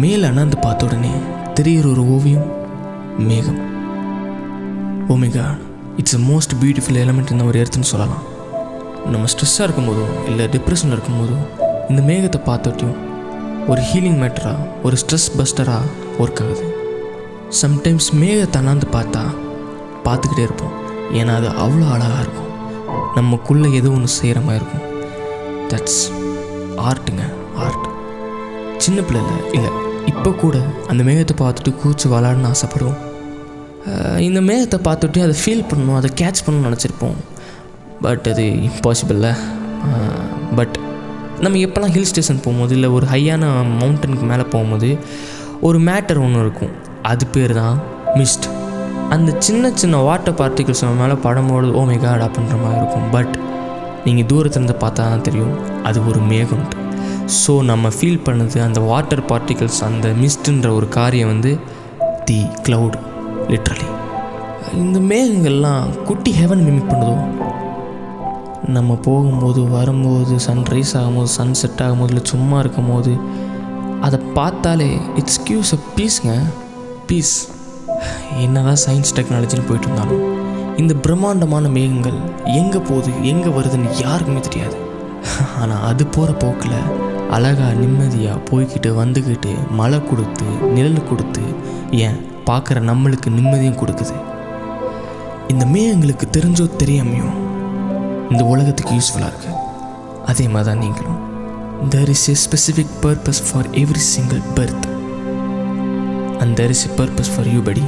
மேலே அண்ணாந்து பார்த்த உடனே தெரிகிற ஒரு ஓவியம் மேகம். Oh my god, it's a most beautiful element இந்த ஒரு எர்த்துன்னு சொல்லலாம். நம்ம ஸ்ட்ரெஸ்ஸாக இருக்கும்போதோ இல்லை டிப்ரெஷனில் இருக்கும்போதோ இந்த மேகத்தை பார்த்துட்டையும் ஒரு ஹீலிங் மேட்டராக, ஒரு ஸ்ட்ரெஸ் பஸ்டராக ஒர்க் ஆகுது. சம்டைம்ஸ் மேகத்தை அண்ணாந்து பார்த்துக்கிட்டே இருப்போம். ஏன்னா அது அவ்வளோ அழகாக இருக்கும். நமக்குள்ளே ஏதோ ஒன்று செய்கிற மாதிரி இருக்கும். தட்ஸ் ஆர்ட்டுங்க, ஆர்ட். சின்ன பிள்ளைல இல்லை இப்போ கூட அந்த மேகத்தை பார்த்துட்டு கூச்சு விளாடணும்னு ஆசைப்படுவோம். இந்த மேகத்தை பார்த்துட்டு அதை ஃபீல் பண்ணணும், அதை கேட்ச் பண்ணணும்னு நினச்சிருப்போம். பட் அது இம்பாசிபிளில். பட் நம்ம எப்போல்லாம் ஹில் ஸ்டேஷன் போகும்போது இல்லை ஒரு ஹையான மவுண்டனுக்கு மேலே போகும்போது ஒரு மேட்டர் ஒன்று இருக்கும். அது பேர் தான் மிஸ்ட். அந்த சின்ன சின்ன வாட்டர் பார்ட்டிகல்ஸ் நம்ம மேலே படும்போது ஓ மை காட் அப்படின்ற மாதிரி இருக்கும். பட் நீங்கள் தூரத்துலேருந்து பார்த்தா தான் தெரியும் அது ஒரு மேகம்ட்டு. ஸோ நம்ம ஃபீல் பண்ணது அந்த வாட்டர் பார்ட்டிகல்ஸ், அந்த மிஸ்ட்டுன்ற ஒரு காரியம் தி க்ளவுட் லிட்ரலி. இந்த மேகங்கள்லாம் குட்டி ஹெவன் மிமிக் பண்ணுதோ. நம்ம போகும்போது வரும்போது சன்ரைஸ் ஆகும்போது சன்செட் ஆகும்போது இல்லை சும்மா இருக்கும் போது அதை பார்த்தாலே இட்ஸ் கிவ்ஸ் அ பீஸுங்க, பீஸ். என்னதான் சயின்ஸ் டெக்னாலஜின்னு போயிட்டு இருந்தாலும் இந்த பிரம்மாண்டமான மேகங்கள் எங்கே போகுது எங்கே வருதுன்னு யாருக்குமே தெரியாது. ஆனால் அது போகிற போக்கில் அழகாக நிம்மதியாக போய்கிட்டு வந்துக்கிட்டு மழை கொடுத்து நிழல் கொடுத்து ஏன் பார்க்குற நம்மளுக்கு நிம்மதியும் கொடுக்குது. இந்த மேகங்களுக்கு தெரிஞ்சோ தெரியாமையும் இந்த உலகத்துக்கு யூஸ்ஃபுல்லாக இருக்குது. அதே மாதிரி தான் நீங்களும். There is a specific purpose for every single birth and there is a purpose for you, buddy.